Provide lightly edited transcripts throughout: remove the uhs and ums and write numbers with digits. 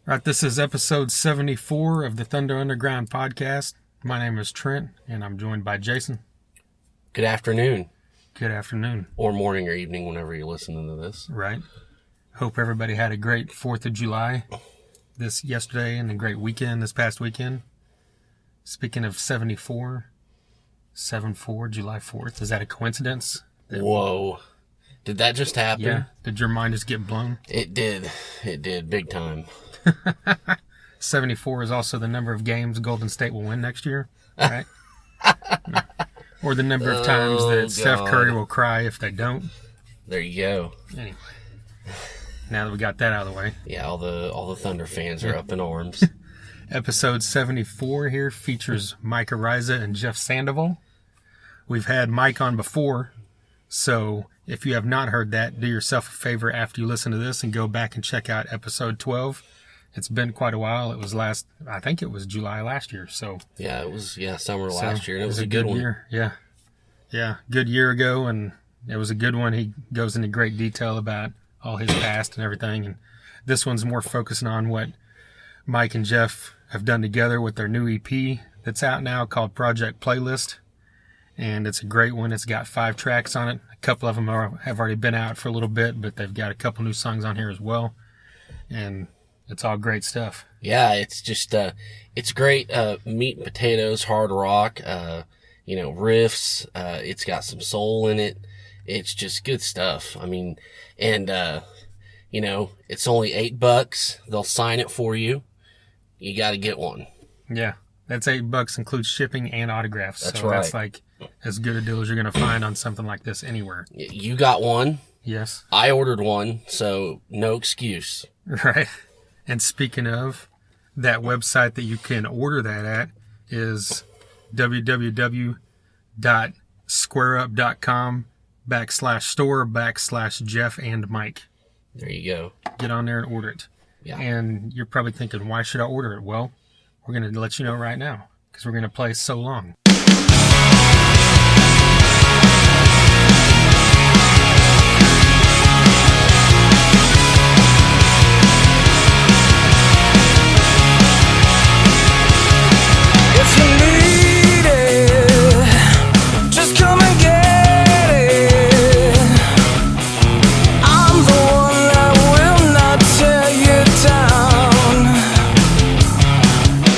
Right, this is episode 74 of the Thunder Underground podcast. My name is Trent, and I'm joined by Jason. Good afternoon. Good afternoon. Or morning or evening, whenever you're listening to this. Right. Hope everybody had a great 4th of July yesterday and a great weekend this past weekend. Speaking of 74, 7-4, July 4th. Is that a coincidence? Whoa. Did that just happen? Yeah. Did your mind just get blown? It did. It did. Big time. 74 is also the number of games Golden State will win next year, right? Or the number of times that Steph Curry will cry if they don't. There you go. Anyway, now that we got that out of the way. Yeah, all the Thunder fans are up in arms. Episode 74 here features Mike Araiza and Jeff Sandoval. We've had Mike on before, so if you have not heard that, do yourself a favor after you listen to this and go back and check out episode 12. It's been quite a while. It was I think it was July last year. So yeah, it was summer last year, and it was a good one. Year. Yeah, good year ago, and it was a good one. He goes into great detail about all his past and everything, and this one's more focusing on what Mike and Jeff have done together with their new EP that's out now called Project Playlist, and it's a great one. It's got 5 tracks on it. A couple of them have already been out for a little bit, but they've got a couple new songs on here as well, and it's all great stuff. Yeah, it's just, it's great, meat and potatoes, hard rock, riffs, it's got some soul in it. It's just good stuff. I mean, and, it's only $8. They'll sign it for you. You gotta get one. Yeah, that's $8, includes shipping and autographs. That's so right. That's like as good a deal as you're gonna find on something like this anywhere. You got one. Yes. I ordered one, so no excuse. Right. And speaking of, that website that you can order that at is www.squareup.com/store/Jeff and Mike. There you go. Get on there and order it. Yeah. And you're probably thinking, why should I order it? Well, we're going to let you know right now because we're going to play So Long.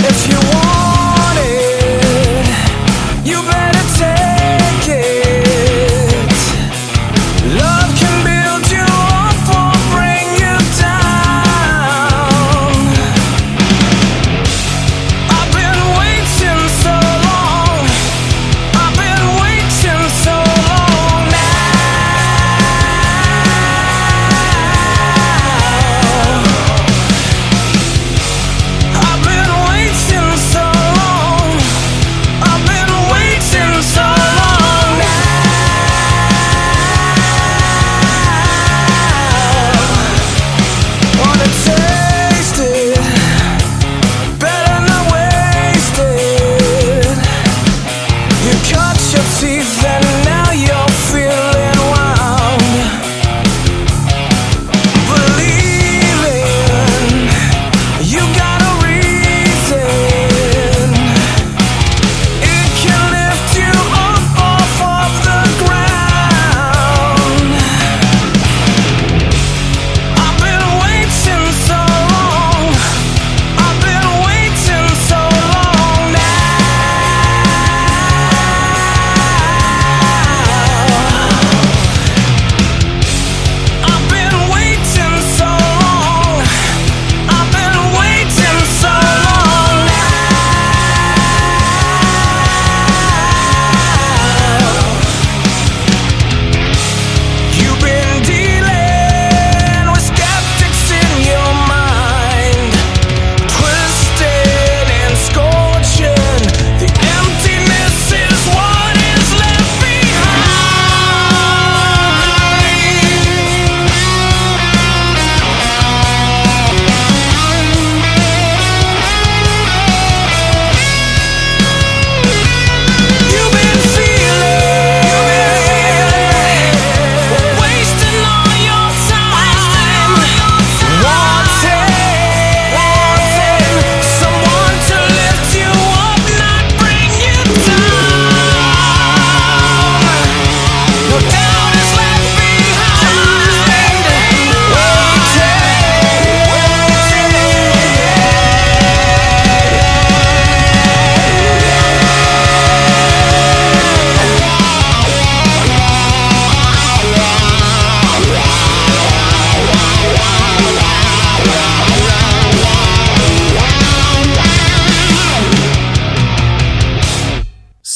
If you want it,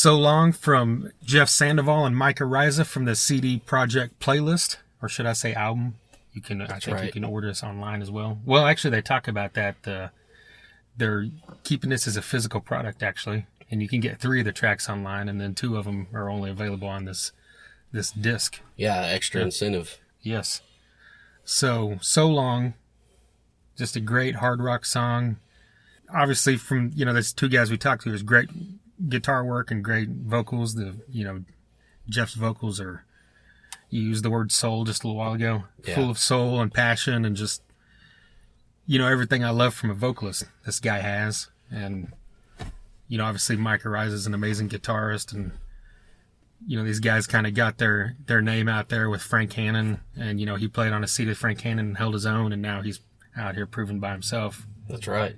So Long from Jeff Sandoval and Mike Araiza from the CD Projekt playlist, or should I say album? You can order this online as well. Well, actually, they talk about that. They're keeping this as a physical product, actually, and you can get 3 of the tracks online, and then 2 of them are only available on this disc. Yeah, extra incentive. Yes. So Long, just a great hard rock song. Obviously, from there's 2 guys we talked to. There's great guitar work and great vocals. Jeff's vocals are. You used the word soul just a little while ago. Yeah. Full of soul and passion and just, everything I love from a vocalist this guy has. And, obviously Mike Araiza is an amazing guitarist. And, these guys kind of got their name out there with Frank Hannon. And, he played on a seat of Frank Hannon and held his own. And now he's out here proving by himself. That's right.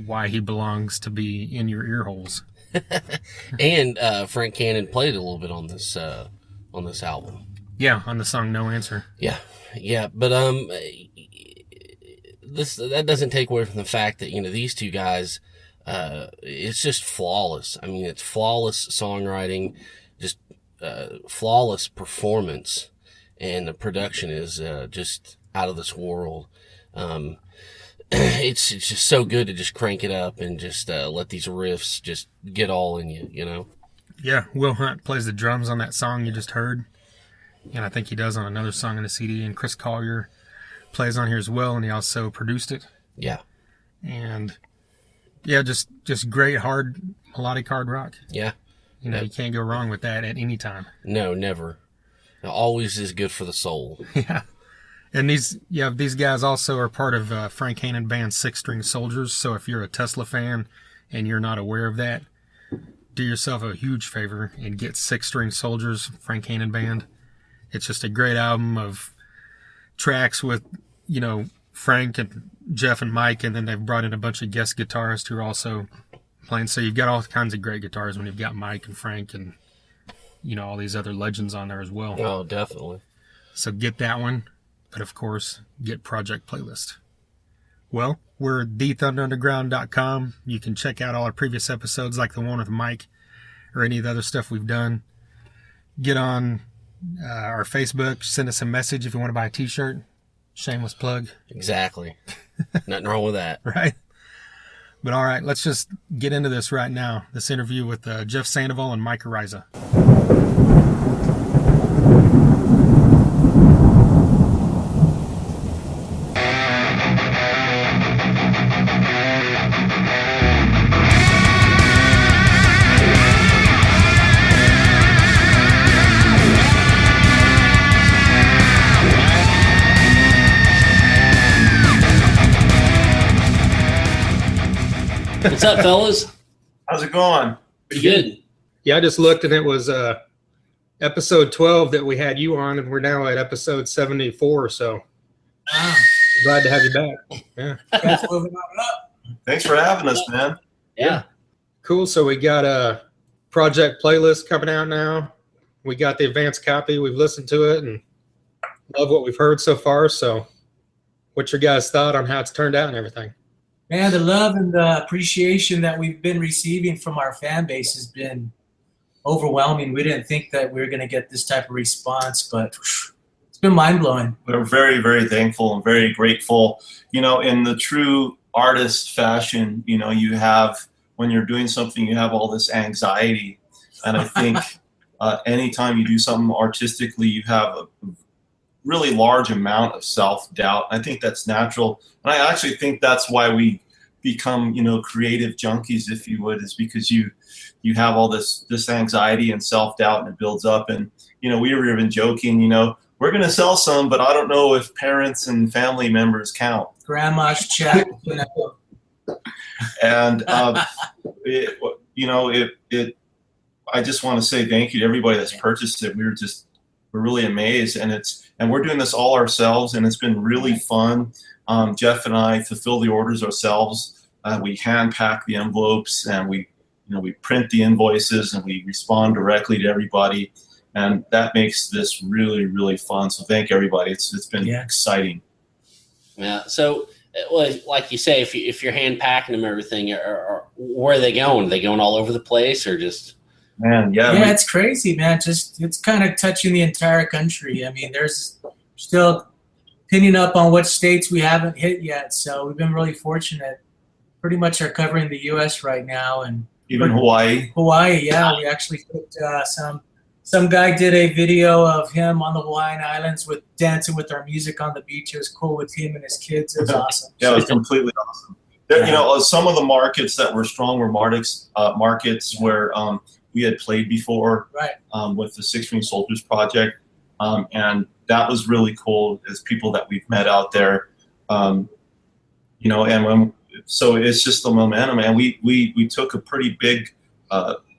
Why he belongs to be in your ear holes. And Frank Hannon played a little bit on this album. Yeah, on the song No Answer. Yeah, but that doesn't take away from the fact that these 2 guys, it's just flawless. I mean, it's flawless songwriting, just flawless performance, and the production is just out of this world. It's just so good to just crank it up and just let these riffs just get all in you. Yeah, Will Hunt plays the drums on that song you just heard. And I think he does on another song in the CD. And Chris Collier plays on here as well, and he also produced it. Yeah. And, yeah, just great melodic hard rock. Yeah. You can't go wrong with that at any time. No, never. It always is good for the soul. Yeah. And these guys also are part of Frank Hannon Band's 6 String Soldiers. So if you're a Tesla fan and you're not aware of that, do yourself a huge favor and get 6 String Soldiers, Frank Hannon Band. It's just a great album of tracks with, Frank and Jeff and Mike, and then they've brought in a bunch of guest guitarists who are also playing. So you've got all kinds of great guitars when you've got Mike and Frank and, all these other legends on there as well. Oh, definitely. So get that one, but of course, get Projekt Playlist. Well, we're thethunderunderground.com. You can check out all our previous episodes like the one with Mike or any of the other stuff we've done. Get on our Facebook, send us a message if you want to buy a t-shirt. Shameless plug. Exactly. Nothing wrong with that. Right? But all right, let's just get into this right now. This interview with Jeff Sandoval and Mike Araiza. What's up, fellas? How's it going? Pretty good. Yeah, I just looked and it was episode 12 that we had you on, and we're now at episode 74. So glad to have you back. Yeah. Thanks for having us, man. Yeah. Cool. So we got a Projekt Playlist coming out now. We got the advanced copy. We've listened to it and love what we've heard so far. So what's your guys' thought on how it's turned out and everything? Man, the love and the appreciation that we've been receiving from our fan base has been overwhelming. We didn't think that we were going to get this type of response, but it's been mind-blowing. We're very, very thankful and very grateful. In the true artist fashion, you have, when you're doing something, you have all this anxiety. And I think anytime you do something artistically, you have a really large amount of self-doubt. I think that's natural. And I actually think that's why we become, creative junkies, if you would, is because you have all this anxiety and self-doubt, and it builds up. And, we were even joking, we're going to sell some, but I don't know if parents and family members count. Grandma's check. And, I just want to say thank you to everybody that's purchased it. We're really amazed, and we're doing this all ourselves, and it's been really fun. Jeff and I fulfill the orders ourselves. We hand pack the envelopes, and we print the invoices, and we respond directly to everybody, and that makes this really, really fun. So thank everybody. It's been exciting. Yeah. So, like you say, if you're hand packing them, everything, or where are they going? Are they going all over the place, or just? Man, yeah. Yeah, it's crazy, man. Just it's kind of touching the entire country. I mean, there's still pinning up on what states we haven't hit yet. So we've been really fortunate. Pretty much are covering the U.S. right now, and even Hawaii. Hawaii, yeah, we actually put some guy did a video of him on the Hawaiian Islands with dancing with our music on the beach. It was cool with him and his kids. It was awesome. Yeah, it was completely awesome. There, you know, some of the markets that were strong were markets where we had played before, right? With the Six String Soldiers project, and that was really cool as people that we've met out there. You know, and so it's just the momentum, and we took a pretty big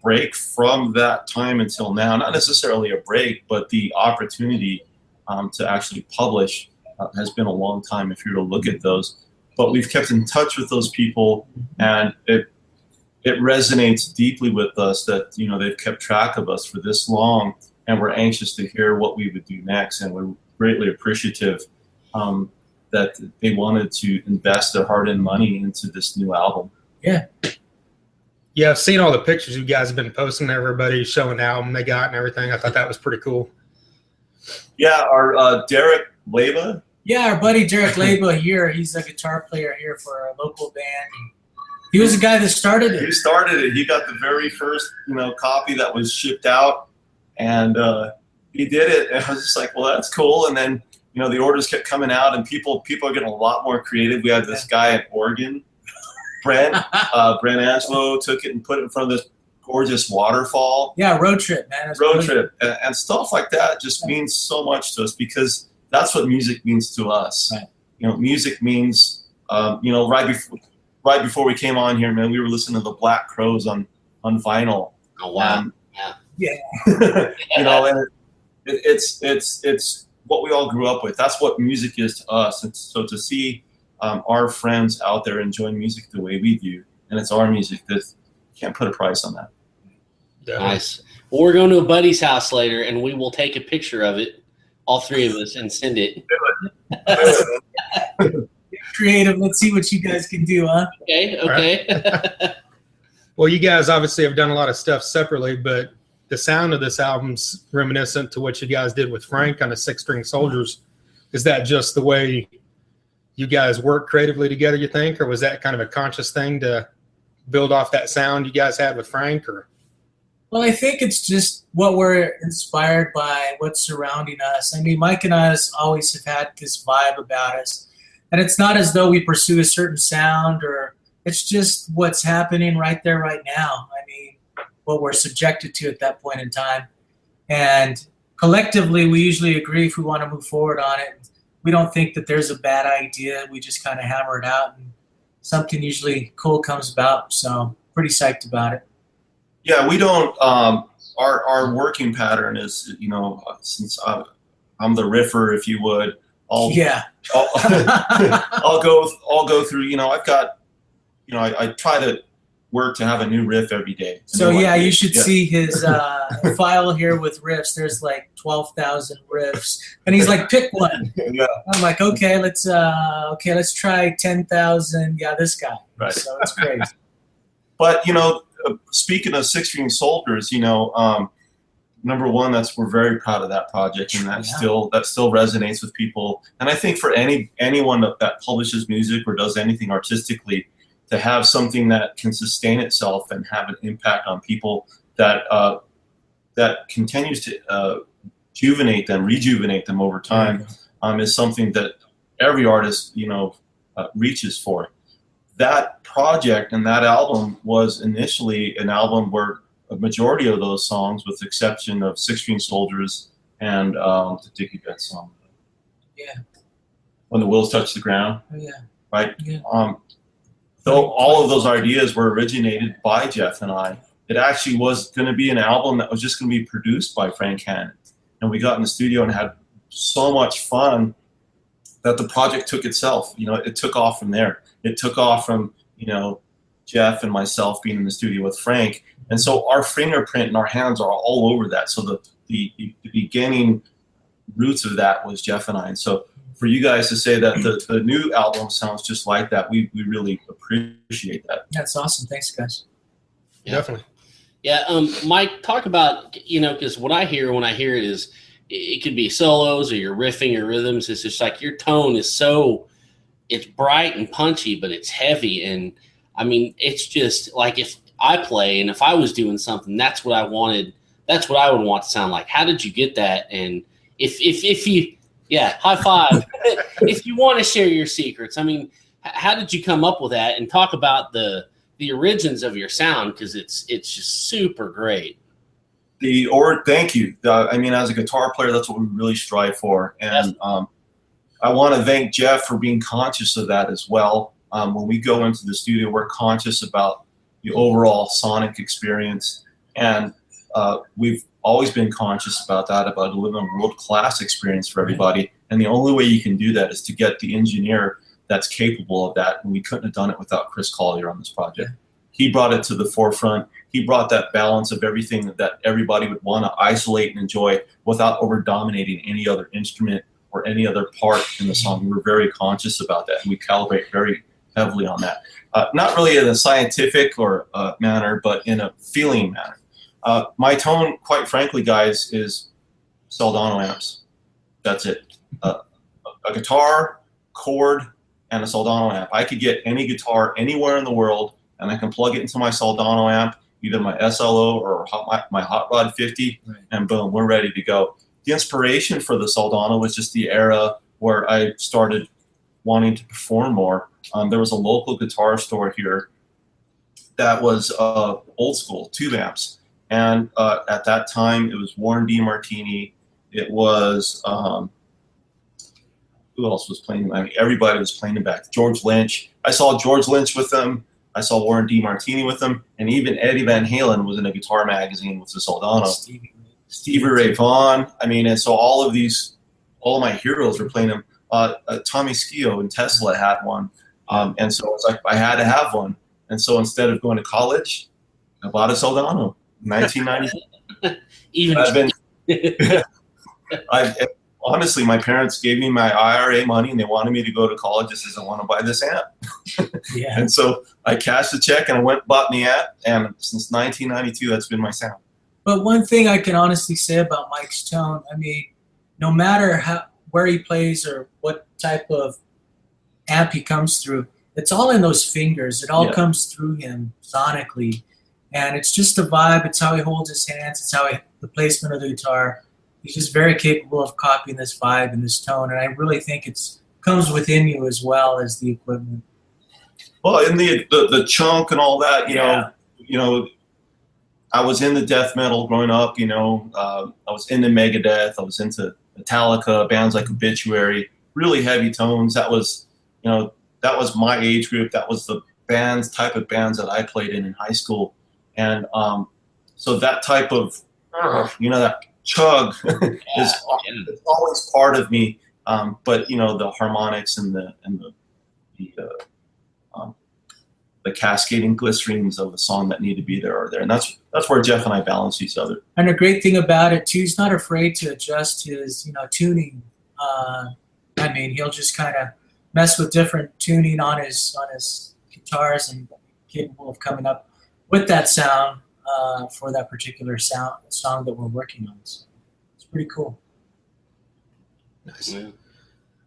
break from that time until now. Not necessarily a break, but the opportunity to actually publish has been a long time if you were to look at those. But we've kept in touch with those people, and it resonates deeply with us that, you know, they've kept track of us for this long, and we're anxious to hear what we would do next, and we're greatly appreciative that they wanted to invest their hard-earned money into this new album. Yeah. Yeah, I've seen all the pictures you guys have been posting to everybody, showing the album they got and everything. I thought that was pretty cool. Yeah, our Derek Leyva. Yeah, our buddy Derek Leyva here. He's a guitar player here for a local band. He was the guy that started it. He started it. He got the very first, you know, copy that was shipped out, and he did it. And I was just like, well, that's cool. And then, you know, the orders kept coming out, and people are getting a lot more creative. We had this guy in Oregon, Brent Angelo, took it and put it in front of this gorgeous waterfall. Yeah, road trip, man. Road trip. And stuff like that just means so much to us, because that's what music means to us. Right. You know, music means, you know, right before we came on here, man, we were listening to the Black Crowes on vinyl. Oh, wow. Yeah. You know, and it's what we all grew up with. That's what music is to us. And so to see our friends out there enjoying music the way we do, and it's our music, that can't put a price on that. Nice. Well, we're going to a buddy's house later, and we will take a picture of it, all three of us, and send it. Creative. Let's see what you guys can do, huh? Okay. Right. Well, you guys obviously have done a lot of stuff separately, but the sound of this album's reminiscent to what you guys did with Frank on the Six String Soldiers. Is that just the way you guys work creatively together, you think, or was that kind of a conscious thing to build off that sound you guys had with Frank? Or well, I think it's just what we're inspired by, what's surrounding us. I mean, Mike and I always have had this vibe about us, and it's not as though we pursue a certain sound, or it's just what's happening right there, right now. I mean, what we're subjected to at that point in time. And collectively, we usually agree if we want to move forward on it. We don't think that there's a bad idea. We just kind of hammer it out, and something usually cool comes about. So pretty psyched about it. Yeah, we don't. Our working pattern is, you know, since I'm the riffer, if you would. I'll go through. You know, I've got. You know, I try to work to have a new riff every day. So yeah, you should see his file here with riffs. There's like 12,000 riffs, and he's like, pick one. Yeah. I'm like, okay, let's try 10,000. Yeah, this guy. Right. So it's crazy. But you know, speaking of Six String Soldiers, you know, number one, we're very proud of that project, and that still resonates with people. And I think for anyone that publishes music or does anything artistically, to have something that can sustain itself and have an impact on people that continues to rejuvenate them over time, is something that every artist, you know, reaches for. That project and that album was initially an album where a majority of those songs, with the exception of Six String Soldiers and the Dickie Betts song. Yeah. When the Wheels Touch the Ground. Oh, yeah. Right? Yeah. Though all of those ideas were originated by Jeff and I, it actually was going to be an album that was just going to be produced by Frank Hannon. And we got in the studio and had so much fun that the project took itself. You know, it took off from there. It took off from, you know, Jeff and myself being in the studio with Frank. And so our fingerprint and our hands are all over that. So the beginning roots of that was Jeff and I. And so for you guys to say that the new album sounds just like that, we really appreciate that. That's awesome. Thanks, guys. Definitely. Yeah, Mike, talk about, because what I hear when I hear it is it could be solos or you're riffing or rhythms. It's just like your tone is it's bright and punchy, but it's heavy. And I mean, it's just like if I play and if I was doing something, that's what I wanted. That's what I would want to sound like. How did you get that? And if you, yeah, high five. If you want to share your secrets, I mean, how did you come up with that? And talk about the origins of your sound, because it's just super great. Thank you. I mean, as a guitar player, that's what we really strive for, and I want to thank Jeff for being conscious of that as well. When we go into the studio, we're conscious about the overall sonic experience, and we've always been conscious about that, about delivering a world-class experience for everybody. And the only way you can do that is to get the engineer that's capable of that, and we couldn't have done it without Chris Collier on this project. He brought it to the forefront. He brought that balance of everything that everybody would want to isolate and enjoy without over-dominating any other instrument or any other part in the song. We're very conscious about that, and we calibrate very heavily on that. Not really in a scientific or manner, but in a feeling manner. My tone, quite frankly, guys, is Soldano amps. That's it. A guitar, chord, and a Soldano amp. I could get any guitar anywhere in the world, and I can plug it into my Soldano amp, either my SLO or my Hot Rod 50, and boom, we're ready to go. The inspiration for the Soldano was just the era where I started wanting to perform more. There was a local guitar store here that was old school, tube amps. And at that time, it was Warren DeMartini. It was, who else was playing? I mean, everybody was playing it back. George Lynch. I saw George Lynch with them. I saw Warren DeMartini with them. And even Eddie Van Halen was in a guitar magazine with the Soldano. Stevie Ray Vaughan. I mean, and so all of my heroes were playing them. Tommy Scio and Tesla had one. And so it's like I had to have one. And so instead of going to college, I bought a Soldano. 1990. Honestly, my parents gave me my IRA money and they wanted me to go to college. They said, I want to buy this amp. Yeah. And so I cashed the check and I went and bought the amp. And since 1992, that's been my sound. But one thing I can honestly say about Mike's tone, I mean, no matter where he plays or what type of amp he comes through, it's all in those fingers. It all comes through him sonically. And it's just the vibe. It's how he holds his hands. It's the placement of the guitar. He's just very capable of copying this vibe and this tone. And I really think it comes within you as well as the equipment. Well, in the chunk and all that, you know, I was into death metal growing up. I was into Megadeth. I was into Metallica, bands like Obituary, really heavy tones. That was my age group. That was the type of bands that I played in high school. And so that type of, that chug is always part of me. But the harmonics and the cascading glycerines of the song that need to be there are there, and that's where Jeff and I balance each other. And the great thing about it too, he's not afraid to adjust his tuning. I mean, he'll just kind of mess with different tuning on his guitars and capable of coming up with that sound for that particular song that we're working on. So it's pretty cool. Nice. Yeah.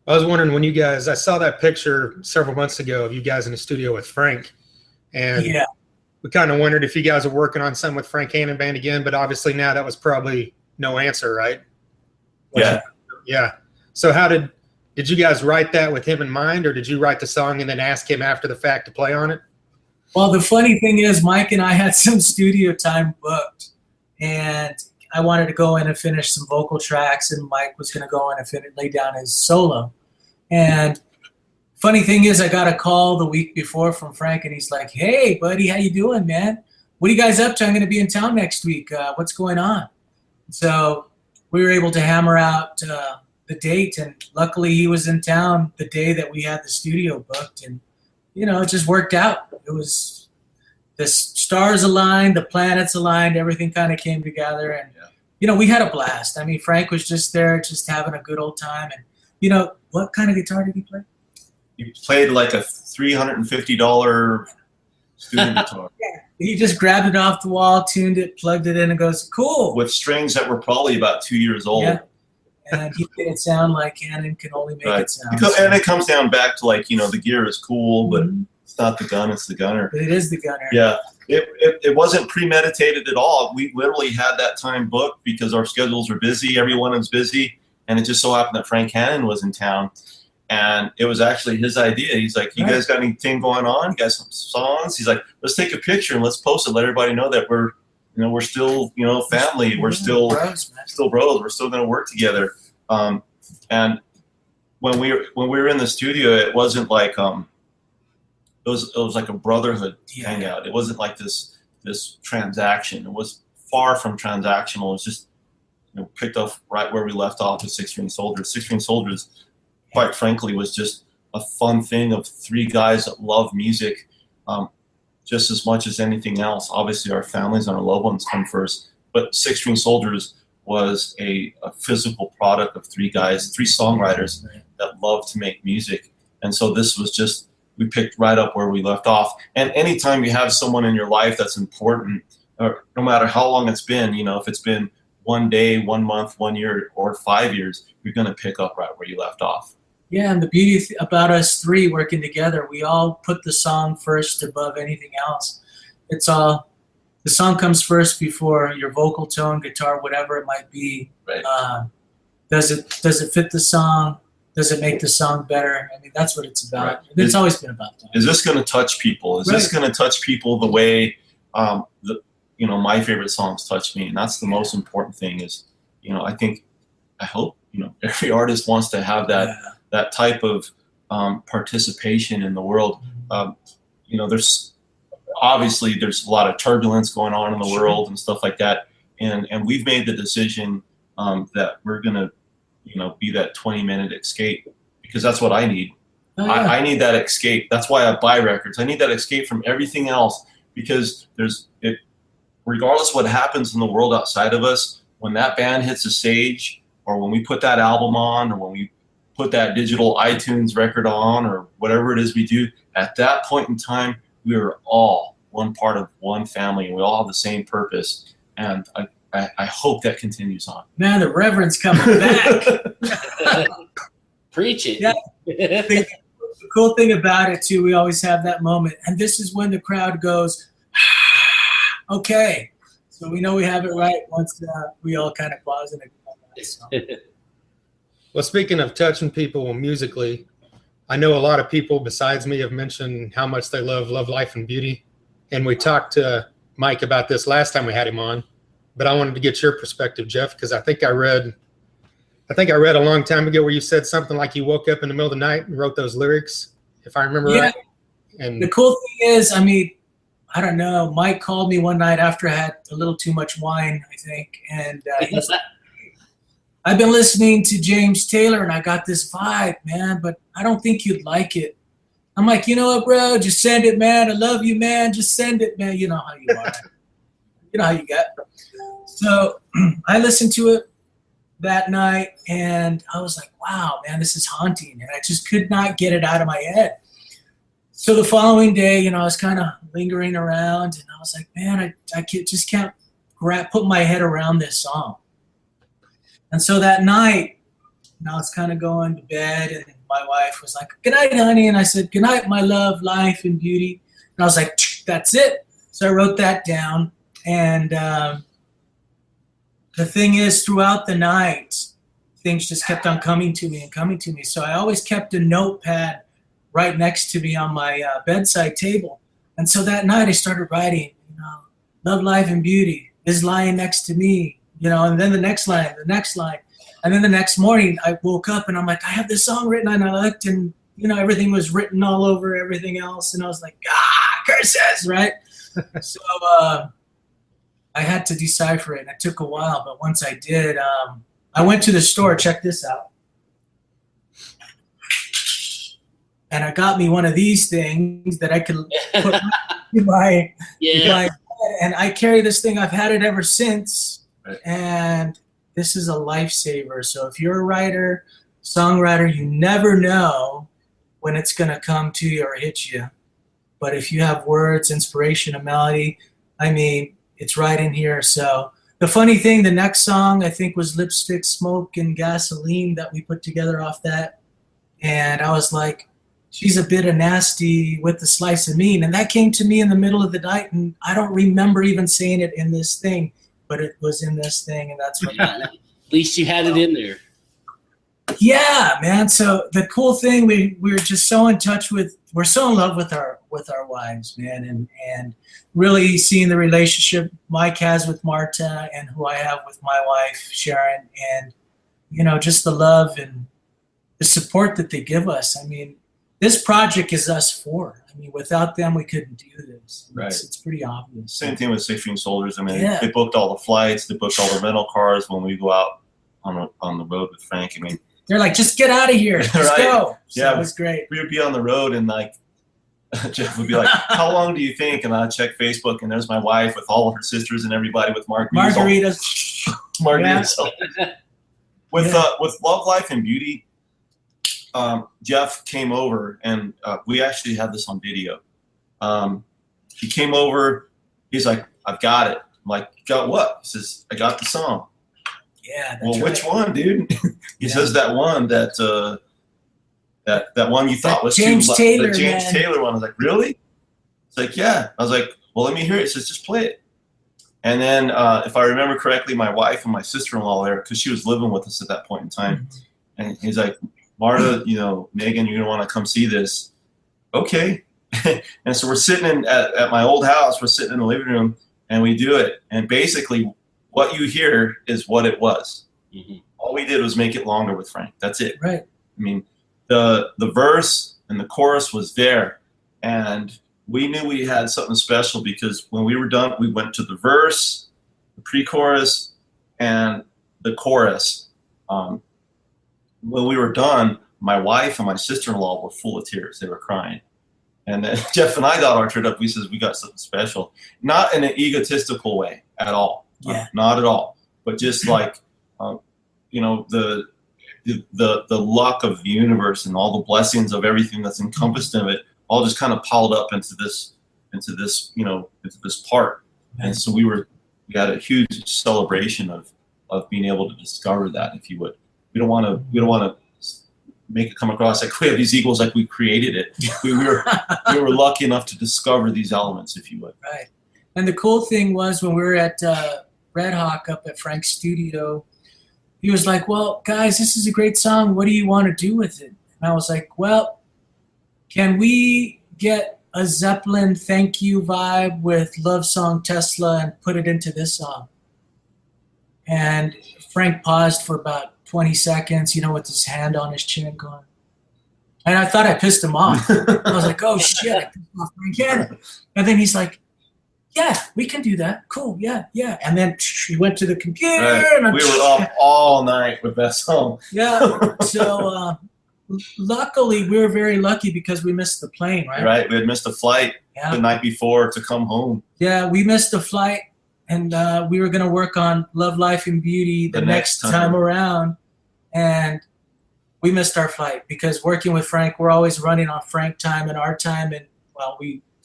I was wondering I saw that picture several months ago of you guys in the studio with Frank, and we kind of wondered if you guys are working on something with Frank Hannon Band again, but obviously now that was probably no answer, right? Yeah. Yeah. So how did you guys write that with him in mind, or did you write the song and then ask him after the fact to play on it? Well, the funny thing is, Mike and I had some studio time booked, and I wanted to go in and finish some vocal tracks, and Mike was going to go in and lay down his solo. And funny thing is, I got a call the week before from Frank, and he's like, "Hey, buddy, how you doing, man? What are you guys up to? I'm going to be in town next week. What's going on?" So we were able to hammer out the date, and luckily he was in town the day that we had the studio booked, and it just worked out. It was the stars aligned, the planets aligned, everything kind of came together, and we had a blast. I mean, Frank was just there, just having a good old time. And what kind of guitar did he play? He played like a $350 student guitar. Yeah, He just grabbed it off the wall, tuned it, plugged it in, and goes, cool. With strings that were probably about 2 years old. Yeah. And he made it sound like Cannon can only make it sound. And it comes down back to like, the gear is cool, but it's not the gun, it's the gunner. But it is the gunner. Yeah. It wasn't premeditated at all. We literally had that time booked because our schedules were busy. Everyone was busy. And it just so happened that Frank Cannon was in town. And it was actually his idea. He's like, you guys got anything going on? You guys some songs? He's like, let's take a picture and let's post it. Let everybody know that we're still, family. We're still bros. We're still going to work together. And when we were in the studio, it wasn't like, it was like a brotherhood hangout. It wasn't like this transaction. It was far from transactional. It was just, picked up right where we left off with Six String Soldiers. Six String Soldiers, quite frankly, was just a fun thing of three guys that love music just as much as anything else. Obviously, our families and our loved ones come first, but Six String Soldiers was a physical product of three guys, three songwriters that love to make music. And so this was just, we picked right up where we left off. And anytime you have someone in your life that's important, or no matter how long it's been, if it's been 1 day, 1 month, 1 year, or 5 years, you're going to pick up right where you left off. Yeah, and the beauty about us three working together, we all put the song first above anything else. The song comes first before your vocal tone, guitar, whatever it might be. Right. Does it fit the song? Does it make the song better? I mean, that's what it's about. Right. It's always been about that. Is this going to touch people? Is this going to touch people the way my favorite songs touch me? And that's the most important thing is, I hope, every artist wants to have that type of participation in the world. There's a lot of turbulence going on in the world and stuff like that. And we've made the decision that we're going to, be that 20-minute escape because that's what I need. Oh, yeah. I need that escape. That's why I buy records. I need that escape from everything else because regardless of what happens in the world outside of us, when that band hits a stage or when we put that album on or when we put that digital iTunes record on or whatever it is we do, at that point in time, we are all one part of one family and we all have the same purpose. And I hope that continues on. Man, the reverend's coming back. Preach it. Yeah. The cool thing about it, too, we always have that moment. And this is when the crowd goes, okay. So we know we have it right once we all kind of pause and agree. Well, speaking of touching people musically, I know a lot of people besides me have mentioned how much they love Life and Beauty. And we talked to Mike about this last time we had him on. But I wanted to get your perspective, Jeff, because I think I read a long time ago where you said something like you woke up in the middle of the night and wrote those lyrics, if I remember right. And the cool thing is, I don't know, Mike called me one night after I had a little too much wine, I think, and he's like, I've been listening to James Taylor and I got this vibe, man, but I don't think you'd like it. I'm like, you know what, bro? Just send it, man. I love you, man. Just send it, man. You know how you are. You know how you get. So I listened to it that night and I was like, wow, man, this is haunting. And I just could not get it out of my head. So the following day, I was kind of lingering around and I was like, man, I can't put my head around this song. And so that night, I was kind of going to bed and my wife was like, good night, honey. And I said, good night, my love, life, and beauty. And I was like, that's it. So I wrote that down. And the thing is, throughout the night, things just kept on coming to me. So I always kept a notepad right next to me on my bedside table. And so that night I started writing, love, life, and beauty is lying next to me, and then the next line. And then the next morning I woke up and I'm like, I have this song written, and I looked and, everything was written all over everything else. And I was like, curses, right? So I had to decipher it, and it took a while. But once I did, I went to the store. Check this out. And I got me one of these things that I could put in my head. And I carry this thing. I've had it ever since. And this is a lifesaver. So if you're a writer, songwriter, you never know when it's going to come to you or hit you. but if you have words, inspiration, and melody, I mean, it's right in here. So the funny thing, the next song I think was Lipstick, Smoke, and Gasoline that we put together off that. And I was like, she's a bit of nasty with the slice of mean. And that came to me in the middle of the night, and I don't remember even saying it in this thing, but it was in this thing, and that's what At least you had it in there. Yeah, man. So the cool thing, we're just so in touch with, we're so in love with our wives, man, and really seeing the relationship Mike has with Marta and who I have with my wife Sharon, and just the love and the support that they give us. I mean, this project is us four. I mean, without them, we couldn't do this. Right. It's pretty obvious. Same thing with 16 Soldiers. I mean, Yeah. they booked all the flights, they booked all the rental cars when we go out on the road with Frank. I mean, They're like, just get out of here. Let's Right. go. So Yeah. it was great. we would be on the road and like Jeff would be like, "How long do you think?" And I'd check Facebook, and there's my wife with all of her sisters and everybody with margaritas. Margaritas. With Love, Life, and Beauty, Jeff came over, and we actually had this on video. He came over. He's like, "I've got it." I'm like, "Got what?" He says, "I got the song." Yeah. Well, That's which right. one, dude? He says that one that one you thought That was James too, Taylor, the James man. Taylor one. I was like, really? It's like, yeah. I was like, well, let me hear it. He says, just play it. And then, if I remember correctly, my wife and my sister-in-law there, because she was living with us at that point in time, and he's like, Marta, Megan, you're gonna want to come see this. Okay. And so we're sitting at my old house. We're sitting in the living room, and we do it. And basically, what you hear is what it was. Mm-hmm. All we did was make it longer with Frank. That's it. Right. I mean, the verse and the chorus was there, and we knew we had something special because when we were done, we went to the verse, the pre-chorus, and the chorus. When we were done, my wife and my sister-in-law were full of tears. They were crying. And then Jeff and I got our turn up. We says, we got something special. Not in an egotistical way at all. Yeah. Not at all. But just like, the luck of the universe and all the blessings of everything that's encompassed in it all just kind of piled up into this part. And so we had a huge celebration of being able to discover that, if you would. We don't want to make it come across like we have these eagles, like we created it. We were lucky enough to discover these elements, if you would. Right. And the cool thing was when we were at Red Hawk up at Frank's studio, he was like, well, guys, this is a great song. What do you want to do with it? And I was like, well, can we get a Zeppelin thank you vibe with Love Song Tesla and put it into this song? And Frank paused for about 20 seconds, with his hand on his chin going. And I thought I pissed him off. I was like, oh, shit, I pissed off Frank Cannon. And then he's like, yeah, we can do that. Cool, yeah. And then he went to the computer. Right. And We were up all night with that song. Yeah. So luckily, we were very lucky because we missed the plane, right? Right. We had missed a flight the night before to come home. Yeah, we missed the flight, and we were going to work on Love, Life, and Beauty the next time around, and we missed our flight because working with Frank, we're always running on Frank time and our time, and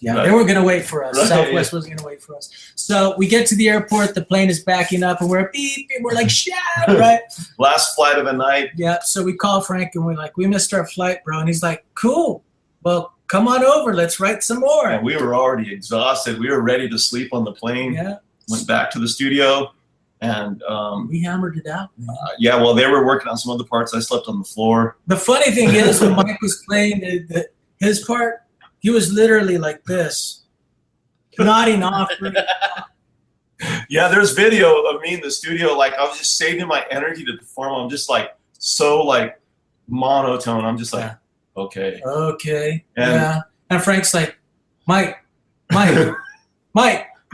they were going to wait for us. Right, Southwest was going to wait for us. So we get to the airport, the plane is backing up, and we're beep, and we're like, shit, right? Last flight of the night. Yeah, so we call Frank, and we're like, we missed our flight, bro. And he's like, cool. Well, come on over. Let's write some more. And we were already exhausted. We were ready to sleep on the plane. Yeah. Went back to the studio, and we hammered it out, man. well, they were working on some other parts. I slept on the floor. The funny thing is, when Mike was playing his part, he was literally like this, nodding off. Yeah, there's video of me in the studio. Like, I was just saving my energy to perform. I'm just like so like monotone. I'm just like, okay. And Frank's like, Mike.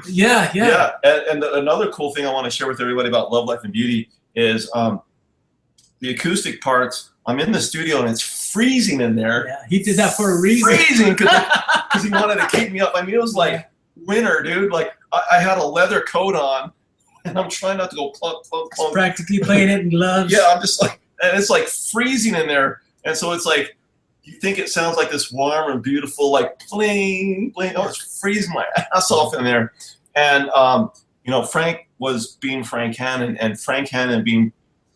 Yeah. And another cool thing I want to share with everybody about Love, Life, and Beauty is the acoustic parts. I'm in the studio and it's freezing in there. Yeah, he did that for a reason. Freezing because he wanted to keep me up. I mean, it was like winter, dude. Like I had a leather coat on, and I'm trying not to go plunk. Practically playing it in gloves. Yeah, I'm just like, and it's like freezing in there, and so it's like you think it sounds like this warm and beautiful, like bling, bling. Oh, it's freezing my ass off in there. And, Frank was being Frank Hannon, and Frank Hannon being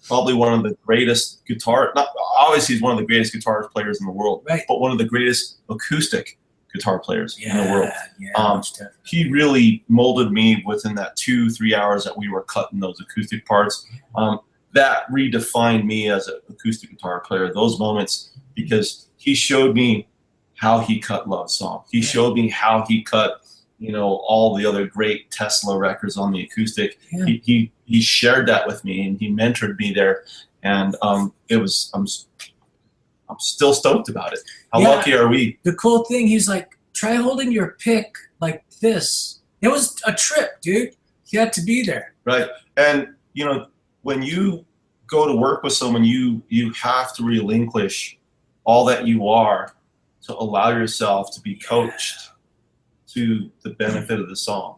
probably one of the greatest obviously he's one of the greatest guitar players in the world, right, but one of the greatest acoustic guitar players in the world. Yeah, he really molded me within that 2-3 hours that we were cutting those acoustic parts. That redefined me as an acoustic guitar player, those moments, because he showed me how he cut Love Song. He showed me how he cut, all the other great Tesla records on the acoustic. Yeah. He shared that with me, and he mentored me there. And I'm still stoked about it. How lucky are we? The cool thing, he's like, try holding your pick like this. It was a trip, dude. You had to be there. Right. And, when you go to work with someone, you have to relinquish all that you are to allow yourself to be coached to the benefit of the song.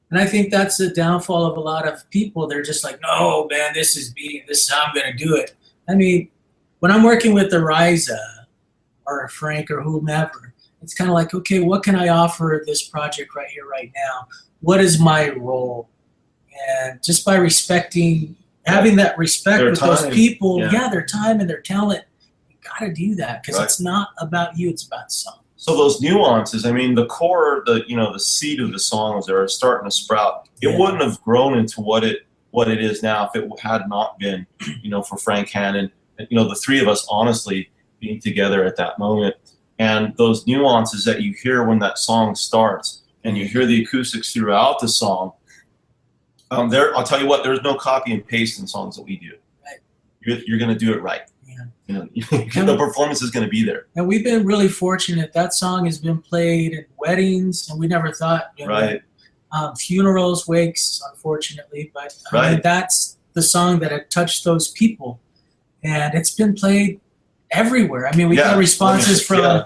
And I think that's the downfall of a lot of people. They're just like, no, man, this is how I'm going to do it. I mean, when I'm working with Araiza or Frank or whomever, it's kind of like, okay, what can I offer this project right here, right now? What is my role? And just by having that respect Their with time, those people, yeah. their time and their talent, you got to do that because Right. It's not about you, it's about the song. So those nuances, I mean, the core, the seed of the songs are starting to sprout. It wouldn't have grown into what it is now if it had not been, for Frank Hannon, the three of us honestly being together at that moment. And those nuances that you hear when that song starts, and you hear the acoustics throughout the song. I'll tell you what, there's no copy and paste in songs that we do. Right. You're going to do it right. Yeah. The performance is going to be there. And we've been really fortunate. That song has been played at weddings, and we never thought, Right. Funerals, wakes, unfortunately, but Right. that's the song that had touched those people, and it's been played everywhere. I mean, we got responses from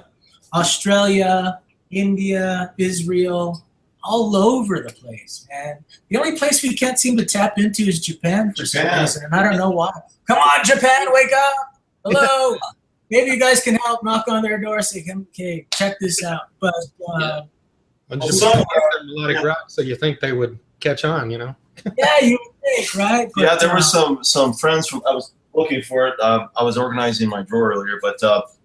Australia, India, Israel, all over the place, man. The only place we can't seem to tap into is Japan for some reason, and I don't know why. Come on, Japan, wake up! Hello. Maybe you guys can help knock on their door, say, okay, check this out. But Well, Well, just some melodic rock, so you think they would catch on, yeah, you would think, right? But, Yeah, there were some friends from. I was looking for it. I was organizing my drawer earlier, but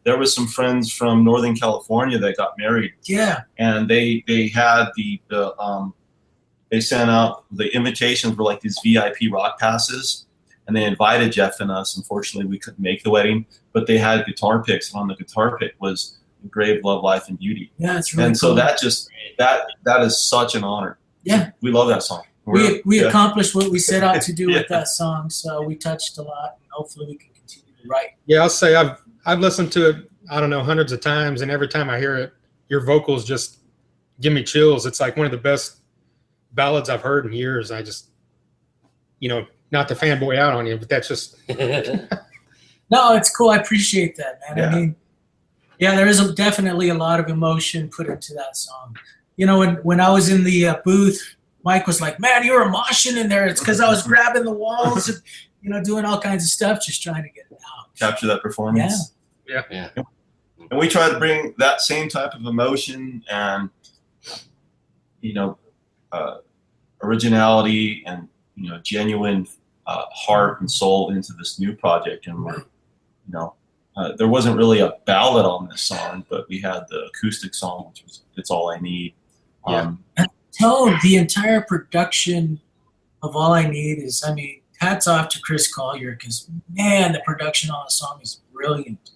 there was some friends from Northern California that got married, Yeah, and they had they sent out the invitations were like these VIP rock passes, and they invited Jeff and us. Unfortunately, we couldn't make the wedding, but they had guitar picks, and on the guitar pick was "Grave, Love, Life, and Beauty." yeah, it's really And cool. so that is such an honor. Yeah. We love that song. We accomplished what we set out to do with that song, so we touched a lot, and hopefully we can continue to write. Yeah, I'll say I've listened to it, I don't know, hundreds of times, and every time I hear it, your vocals just give me chills. It's like one of the best ballads I've heard in years. I just, not to fanboy out on you, but that's just No, it's cool. I appreciate that, man. Yeah. I mean, there is definitely a lot of emotion put into that song. When I was in the booth, Mike was like, man, you were moshing in there. It's because I was grabbing the walls and, doing all kinds of stuff, just trying to get it out. Capture that performance. Yeah. And we try to bring that same type of emotion and, originality and, genuine heart and soul into this new project. And we're, there wasn't really a ballad on this song, but we had the acoustic song, which was "It's All I Need." Tone, the entire production of All I Need is, hats off to Chris Collier, because, man, the production on the song is brilliant.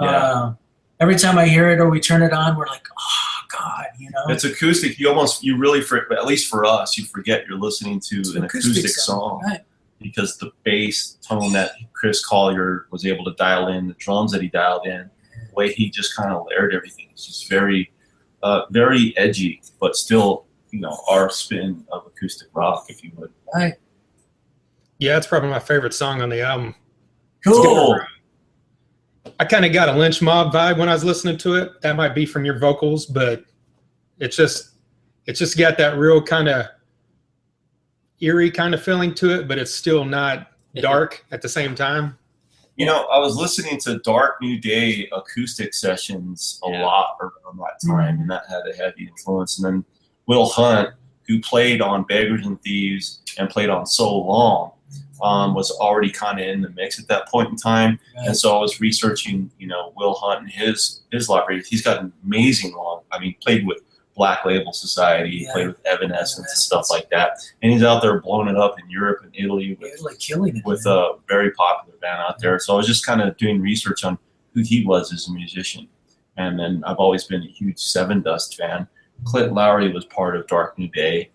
Yeah. Every time I hear it or we turn it on, we're like, oh, God, It's acoustic. You really, at least for us, you forget you're listening to an acoustic song. Right. Because the bass tone that Chris Collier was able to dial in, the drums that he dialed in, the way he just kind of layered everything, it's just very, very edgy, but still, our spin of acoustic rock, if you would. Right. Yeah, it's probably my favorite song on the album. Cool. I kind of got a Lynch Mob vibe when I was listening to it. That might be from your vocals, but it's just got that real kind of eerie kind of feeling to it, but it's still not dark at the same time. You know, I was listening to Dark New Day acoustic sessions a lot around that time, and that had a heavy influence. And then Will Hunt, who played on Beggars and Thieves and played on So Long, was already kind of in the mix at that point in time. Right. And so I was researching, Will Hunt and his library. He's got an amazing played with Black Label Society, played with Evanescence and stuff like that. And he's out there blowing it up in Europe and Italy killing it, with a very popular band out there. So I was just kind of doing research on who he was as a musician. And then I've always been a huge Seven Dust fan. Clint Lowry was part of Dark New Day.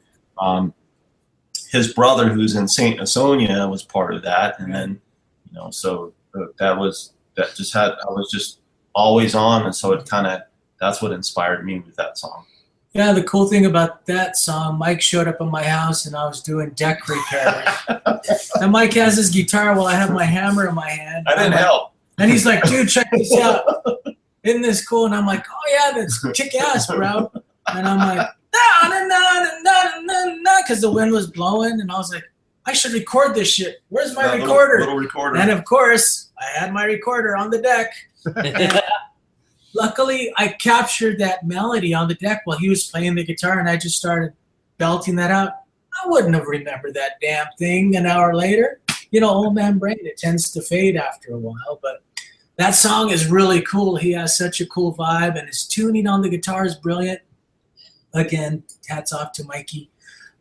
His brother, who's in Saint Asonia, was part of that. And then, I was just always on. And so that's what inspired me with that song. Yeah, the cool thing about that song, Mike showed up at my house and I was doing deck repairs. And Mike has his guitar while I have my hammer in my hand. I didn't help. And he's like, dude, check this out. Isn't this cool? And I'm like, oh yeah, that's kick ass, bro. And I'm like, because the wind was blowing, and I was like, I should record this shit. Where's my recorder? Little recorder. And of course, I had my recorder on the deck. And luckily, I captured that melody on the deck while he was playing the guitar, and I just started belting that out. I wouldn't have remembered that damn thing an hour later. Old man brain, it tends to fade after a while, but that song is really cool. He has such a cool vibe, and his tuning on the guitar is brilliant. Again, hats off to Mikey.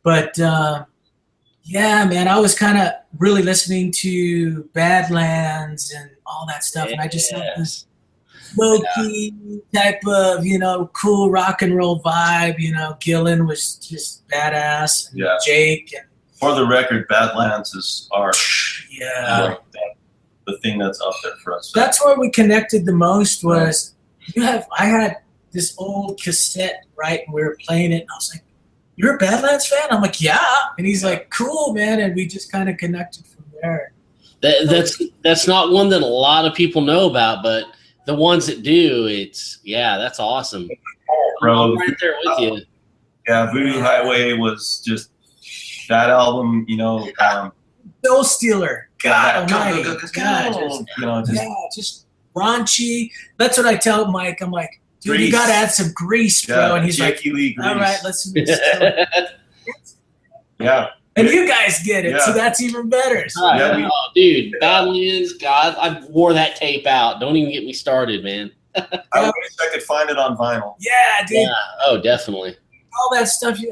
But yeah, man, I was kind of really listening to Badlands and all that stuff, and I just had this smoky type of, cool rock and roll vibe. Gillen was just badass, and Jake. And for the record, Badlands is our the thing that's up there for us. That's where we connected the most. Was I had this old cassette, right? And we were playing it, and I was like, "You're a Badlands fan?" I'm like, "Yeah." And he's like, "Cool, man." And we just kind of connected from there. That's not one that a lot of people know about, but the ones that do, that's awesome. Bro, I'm right there with you. Yeah, Voodoo Highway was just that album. Soul Stealer. God almighty. Just raunchy. That's what I tell Mike. I'm like, dude, Grease. you got to add some grease, bro. And he's Jackie like, Lee Grease. all right, let's Yeah. And you guys get it, so that's even better. So, dude, Badlands, God, I wore that tape out. Don't even get me started, man. I wish I could find it on vinyl. Yeah, dude. Yeah. Oh, definitely. All that stuff, you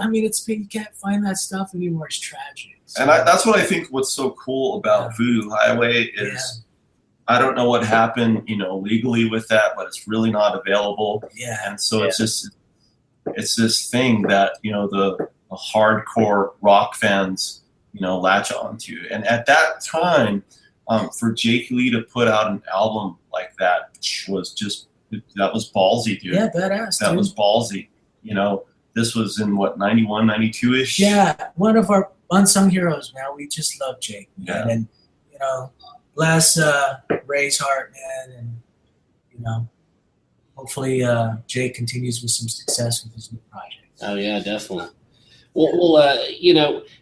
can't find that stuff anymore. It's tragic. So, And that's what I think what's so cool about Voodoo Highway is I don't know what happened, legally with that, but it's really not available. Yeah. And so it's this thing that, the hardcore rock fans, latch onto. And at that time, for Jake Lee to put out an album like that that was ballsy, dude. Yeah, badass. That was ballsy. This was in 91, 92-ish? Yeah, one of our unsung heroes, man. We just love Jake. Yeah. And, bless Ray's heart, man. And, hopefully Jake continues with some success with his new project. Oh, yeah, definitely. Well,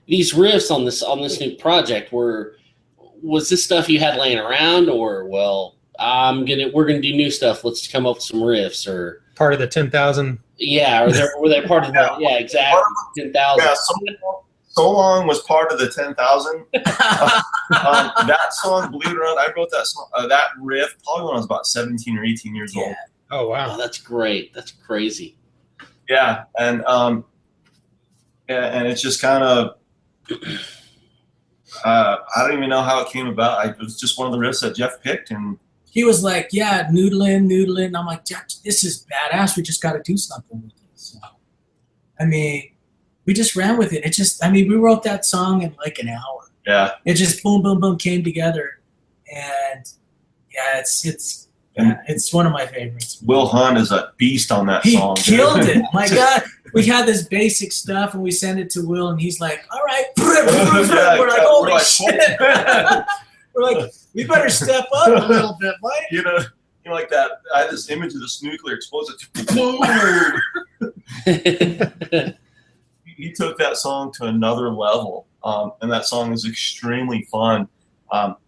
these riffs on this new project was this stuff you had laying around, or we're gonna do new stuff. Let's come up with some riffs, or Part of the 10,000. Yeah, were they part of that? Yeah, exactly. 10,000. Yeah, So Long was part of the 10,000. That song, believe it or not, I wrote that song, that riff probably when I was about 17 or 18 years old. Oh wow, that's great. That's crazy. Yeah, and it's just kind of I don't even know how it came about. It was just one of the riffs that Jeff picked, and he was like, "Yeah, noodling." And I'm like, "Jeff, this is badass. We just got to do something with this." So, we just ran with it. We wrote that song in like an hour. Yeah. It just boom, boom, boom came together, and it's one of my favorites. Will Hunt is a beast on that song. He killed it. My God. We had this basic stuff, and we sent it to Will, and he's like, all right. We're like, holy shit. We're like, we better step up a little bit, Mike. Like that. I had this image of this nuclear explosion. He took that song to another level, and that song is extremely fun.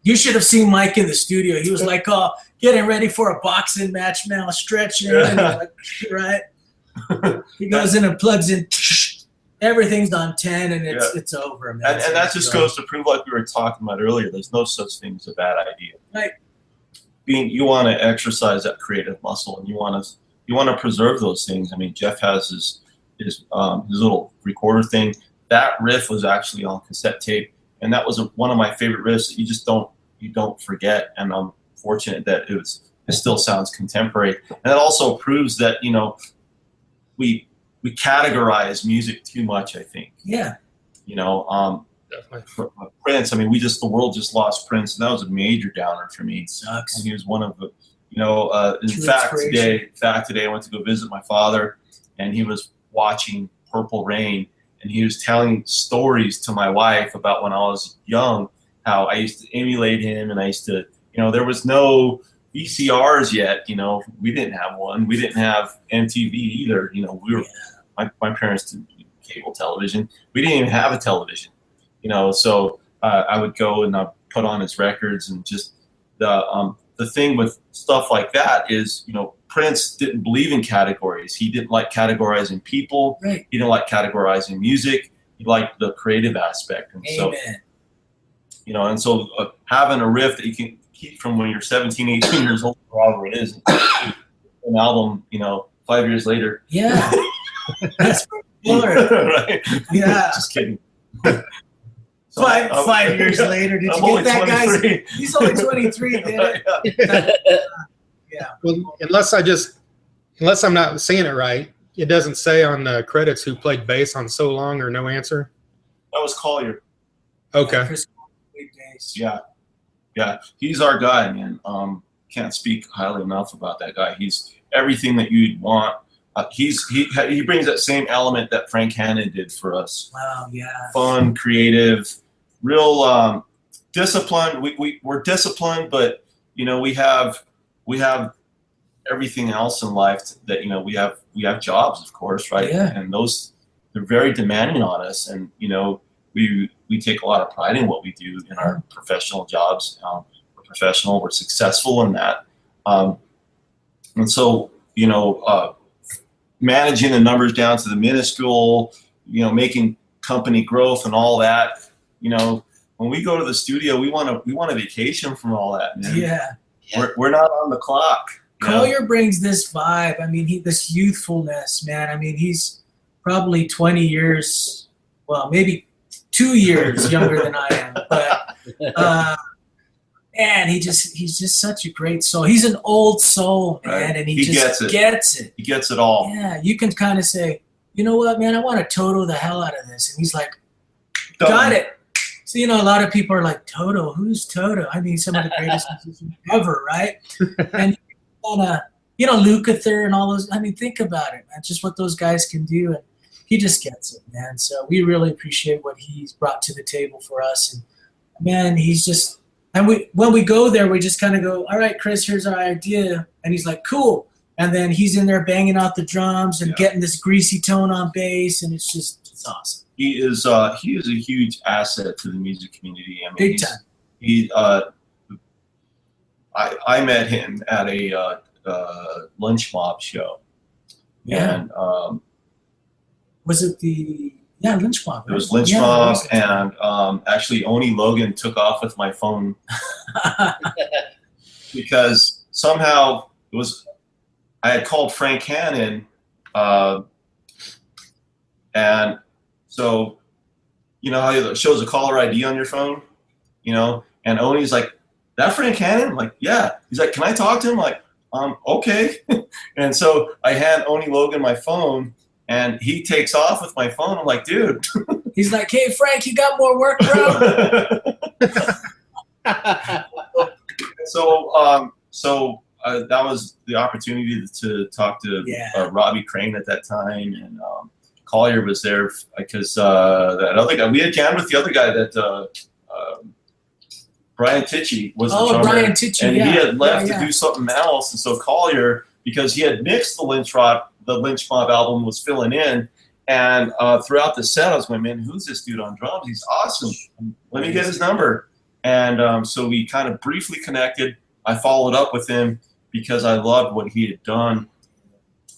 You should have seen Mike in the studio. He was like, "Oh, getting ready for a boxing match now, stretching." And like, right? He goes in and plugs in. Everything's on 10, and it's over, man. And that just goes to prove, like we were talking about earlier, there's no such thing as a bad idea. Right. You want to exercise that creative muscle, and you want to preserve those things. I mean, Jeff has his little recorder thing. That riff was actually on cassette tape, and that was one of my favorite riffs that you don't forget. And I'm fortunate that it still sounds contemporary. And that also proves that we categorize music too much, I think. Yeah. Definitely. Prince, I mean, the world just lost Prince, and that was a major downer for me. It sucks. And he was one of the, in fact, today I went to go visit my father, and he was watching Purple Rain, and he was telling stories to my wife about when I was young, how I used to emulate him, and I used to, there was no VCRs yet, we didn't have one. We didn't have MTV either. My parents didn't do cable television. We didn't even have a television, so I would go and I'd put on his records, and just the thing with stuff like that is, Prince didn't believe in categories. He didn't like categorizing people. Right. He didn't like categorizing music. He liked the creative aspect. And Amen. So, having a riff that you can keep from when you're 17, 18 years old, whatever it is, an album, 5 years later. Yeah. That's Lord. Right? Yeah. Just kidding. Five years later, did you get that, guys? He's only 23, man. Yeah. Well, unless I'm not seeing it right, it doesn't say on the credits who played bass on So Long or No Answer. That was Collier. Okay. Yeah. He's our guy, man. Can't speak highly enough about that guy. He's everything that you'd want. He brings that same element that Frank Hannon did for us. Wow, yeah. Fun, creative, real disciplined. We're disciplined, but we have everything else in life that we have jobs, of course, right? Yeah. And those, they're very demanding on us, and we take a lot of pride in what we do in our professional jobs. We're professional. We're successful in that, and so managing the numbers down to the minuscule, making company growth and all that. When we go to the studio, we want a vacation from all that, man. Yeah. We're not on the clock. Collier brings this vibe. I mean, this youthfulness, man. I mean, he's probably 20 years, well, maybe 2 years younger than I am. But man, he's just such a great soul. He's an old soul, man, right. And he just gets it. He gets it all. Yeah, you can kind of say, you know what, man, I want to Toto the hell out of this. And he's like, got it. So, a lot of people are like, Toto, who's Toto? I mean, some of the greatest musicians ever, right? And Lukather and all those. I mean, think about it, man. Just what those guys can do, and he just gets it, man. So we really appreciate what he's brought to the table for us. And man, he's just. And when we go there, we just kind of go, all right, Chris, here's our idea, and he's like, cool. And then he's in there banging out the drums and getting this greasy tone on bass, and it's awesome. He is a huge asset to the music community. I mean, Big time. I met him at a Lynch Mob show. Yeah. And was it the Lynch Mob? Right? It was Lynch Mob, and actually Oni Logan took off with my phone because somehow I had called Frank Hannon, and so how it shows a caller ID on your phone, and Oni's like, that Frank Hannon? I'm like, yeah. He's like, can I talk to him? I'm like, okay. And so I hand Oni Logan my phone, and he takes off with my phone. I'm like, dude. He's like, hey, Frank, you got more work, bro? So that was the opportunity to talk to Robbie Crane at that time, and Collier was there because that other guy, we had jammed with the other guy that Brian Tichy was the drummer. Brian Tichy, and he had left to do something else, and so Collier, because he had mixed the Lynch Mob album, was filling in, and throughout the set I was going, man, who's this dude on drums? He's awesome. Let me get his number. And so we kind of briefly connected. I followed up with him because I loved what he had done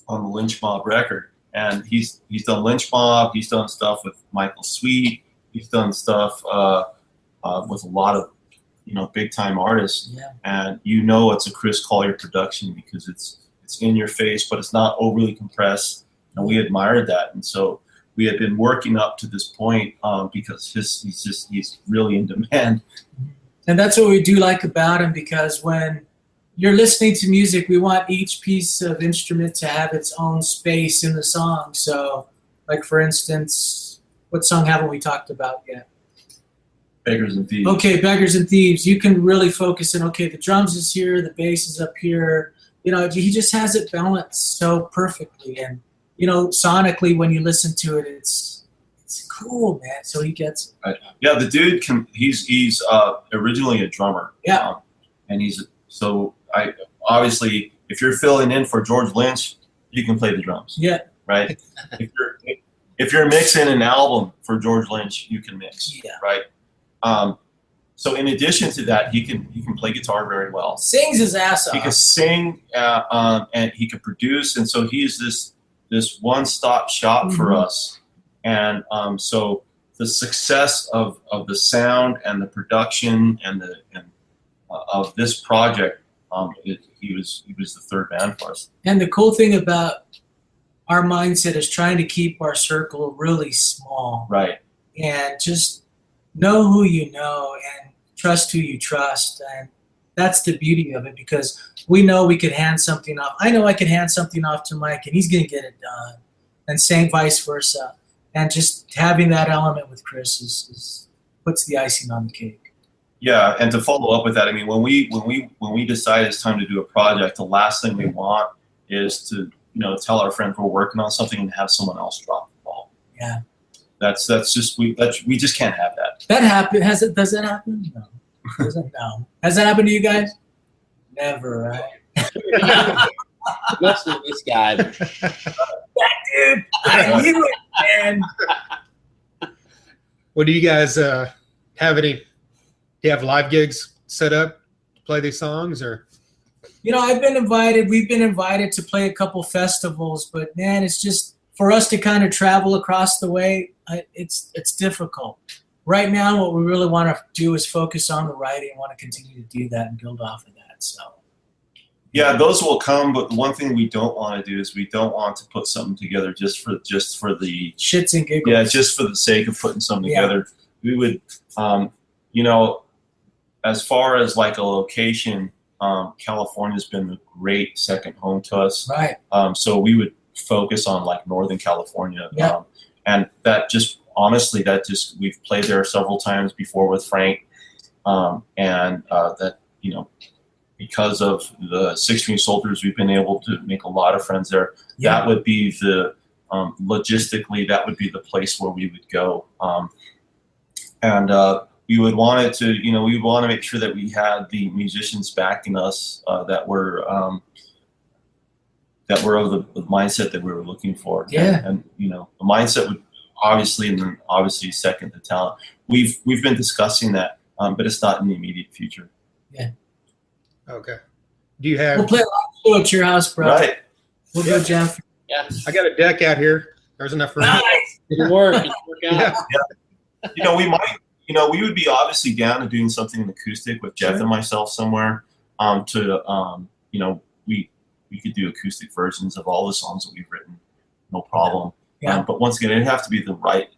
on the Lynch Mob record. And he's done Lynch Mob. He's done stuff with Michael Sweet. He's done stuff with a lot of, big time artists. Yeah. And it's a Chris Collier production because it's in your face, but it's not overly compressed. And we admired that. And so we had been working up to this point because he's really in demand. And that's what we do like about him, because when you're listening to music, we want each piece of instrument to have its own space in the song. So, like for instance, what song haven't we talked about yet? Beggars and Thieves. Okay, Beggars and Thieves. You can really focus on, okay, the drums is here, the bass is up here. He just has it balanced so perfectly. And, sonically, when you listen to it, it's cool, man. So he gets it. Right. Yeah, the dude he's originally a drummer. Yeah. And obviously, if you're filling in for George Lynch, you can play the drums. Yeah. Right? if you're mixing an album for George Lynch, you can mix. Yeah. Right? So in addition to that, he can play guitar very well. Sings his ass off. He can sing, and he can produce, and so he's this one-stop shop for us. And so the success of the sound and the production and of this project, he was the third band for us. And the cool thing about our mindset is trying to keep our circle really small. Right. And just know who you know and trust who you trust. And that's the beauty of it, because we know we could hand something off. I know I could hand something off to Mike and he's going to get it done. And same vice versa. And just having that element with Chris is puts the icing on the cake. Yeah, and to follow up with that, I mean, when we decide it's time to do a project, the last thing we want is to tell our friends we're working on something and have someone else drop the ball. Yeah, that's just we just can't have that. That happen? Does that happen? No. Doesn't no. Has that happened to you guys? Never, right? Mostly this guy. That dude, I knew it, man. Well, do you guys have any? Do you have live gigs set up to play these songs, or? I've been invited. We've been invited to play a couple festivals, but man, it's just for us to kind of travel across the way. It's difficult. Right now, what we really want to do is focus on the writing. Want to continue to do that and build off of that. So. Yeah, those will come, but the one thing we don't want to do is we don't want to put something together just for the shits and giggles. Yeah, just for the sake of putting something together. We would, as far as like a location, California's been a great second home to us. Right. So we would focus on like Northern California. Yeah. And that just honestly, we've played there several times before with Frank, and that because of the 16 Soldiers, we've been able to make a lot of friends there. Yeah. That would be logistically, that would be the place where we would go. And we would want it to, we would want to make sure that we had the musicians backing us that were of the mindset that we were looking for. Yeah. And the mindset would obviously second to talent. We've been discussing that, but it's not in the immediate future. Yeah. Okay. Do you have? We'll play a live show at your house, bro. Right. We'll go, Jeff. Yeah. I got a deck out here. There's enough room. Nice. Good work. Good work out. Yeah. We might. We would be obviously down to doing something acoustic with Jeff and myself somewhere. We could do acoustic versions of all the songs that we've written, no problem. Yeah. But once again, it'd have to be the right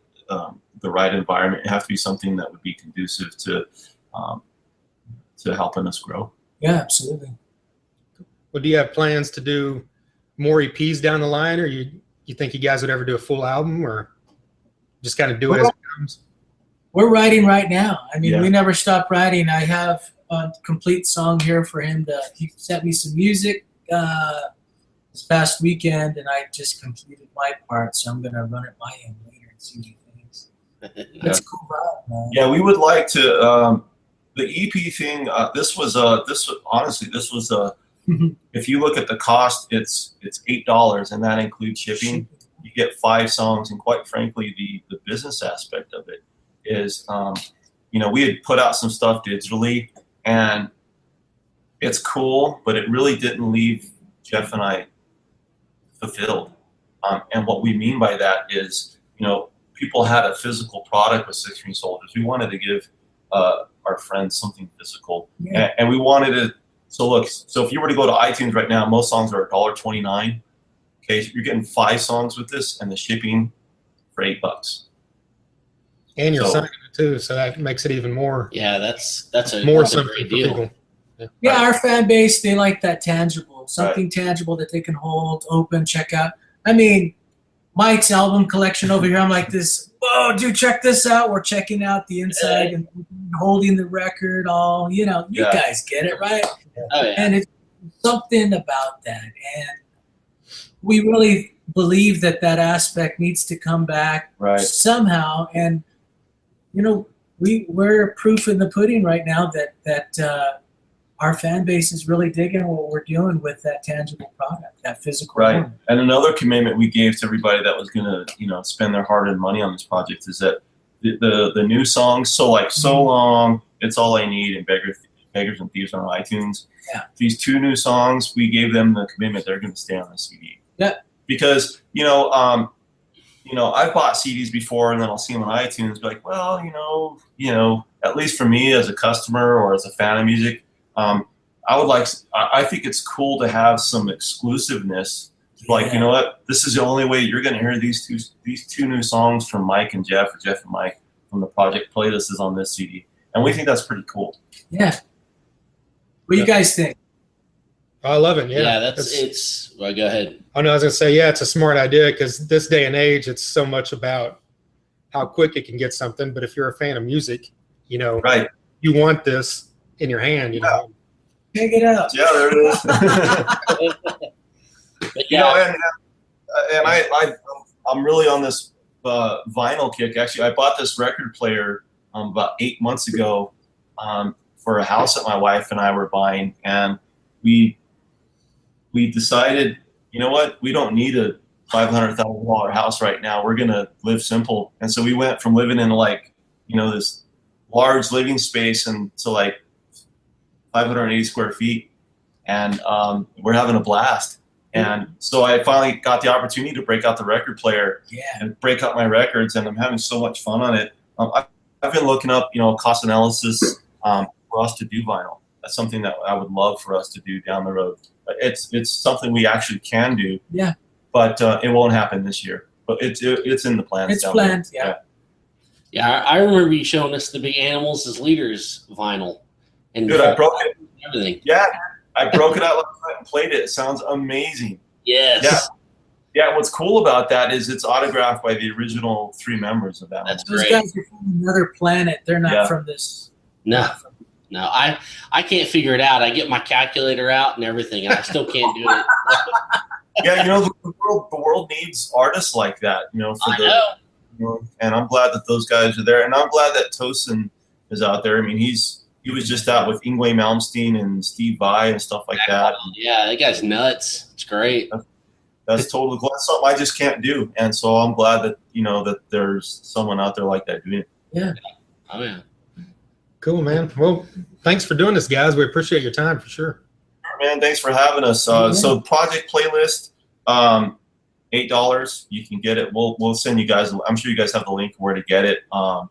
environment. It'd have to be something that would be conducive to helping us grow. Yeah, absolutely. Well, do you have plans to do more EPs down the line, or you think you guys would ever do a full album, or just kind of do it as it comes? We're writing right now. I mean, Yeah. we never stop writing. I have a complete song here for him. He sent me some music this past weekend, and I just completed my part, so I'm going to run it by him later and see what he thinks. That's cool, right, man. Yeah, we would like to. The EP thing. This was if you look at the cost, it's $8, and that includes shipping. You get 5 songs, and quite frankly, the business aspect of it is we had put out some stuff digitally, and it's cool, but it really didn't leave Jeff and I fulfilled. And what we mean by that is, people had a physical product with 6 String Soldiers. We wanted to give our friends something physical, and we wanted to. So if you were to go to iTunes right now, most songs are $1.29. Okay, so you're getting 5 songs with this, and the shipping for $8. And you're signing it too, so that makes it even more. Yeah, that's a great deal. People. Yeah, our fan base, they like that tangible, something tangible that they can hold, open, check out. I mean, Mike's album collection over here, I'm like this, whoa, dude, check this out. We're checking out the inside and holding the record all, you guys get it, right? Oh, yeah. And it's something about that. And we really believe that aspect needs to come back somehow. And, we're proof in the pudding right now that our fan base is really digging what we're doing with that tangible product, that physical form. And another commitment we gave to everybody that was going to, spend their hard-earned money on this project is that the new songs, So Long, It's All I Need, and Beggars and Thieves on iTunes. Yeah. These 2 new songs, we gave them the commitment they're going to stay on the CD. Yeah. Because, I've bought CDs before, and then I'll see them on iTunes, be like, well, at least for me as a customer or as a fan of music, I think it's cool to have some exclusiveness. Like, you know what? This is the only way you're going to hear these two new songs from Mike and Jeff, or Jeff and Mike from the project playlist is on this CD. And we think that's pretty cool. Yeah. What do you guys think? I love it. Yeah, well, go ahead. Oh, no, I was going to say, it's a smart idea because this day and age, it's so much about how quick it can get something. But if you're a fan of music, you want this in your hand, Check it out. Yeah, there it is. I'm really on this vinyl kick. Actually, I bought this record player about 8 months ago for a house that my wife and I were buying, and we decided, you know what, we don't need a $500,000 house right now. We're gonna live simple, and so we went from living in this large living space and to 580 square feet, and we're having a blast. And so I finally got the opportunity to break out the record player and break out my records, and I'm having so much fun on it. I've been looking up, cost analysis for us to do vinyl. That's something that I would love for us to do down the road. It's something we actually can do. Yeah. But it won't happen this year. But it's in the plans. It's planned. Yeah. Yeah, I remember you showing us the Big Animals as Leaders vinyl. And dude, I broke it. Everything. Yeah, I broke it out last night and played it. It sounds amazing. Yes. Yeah. What's cool about that is it's autographed by the original 3 members of that. That's Those great. guys are from another planet. They're not from this. No, I can't figure it out. I get my calculator out and everything, and I still can't do it. Yeah, the world needs artists like that. And I'm glad that those guys are there, and I'm glad that Tosin is out there. I mean, he was just out with Yngwie Malmsteen and Steve Vai and stuff like that. Yeah, that guy's nuts. It's great. That's totally cool. That's something I just can't do, and so I'm glad that that there's someone out there like that doing it. Yeah. Oh yeah. Cool, man. Well, thanks for doing this, guys. We appreciate your time for sure. Man, thanks for having us. So project playlist, $8. You can get it. We'll send you guys. I'm sure you guys have the link where to get it. A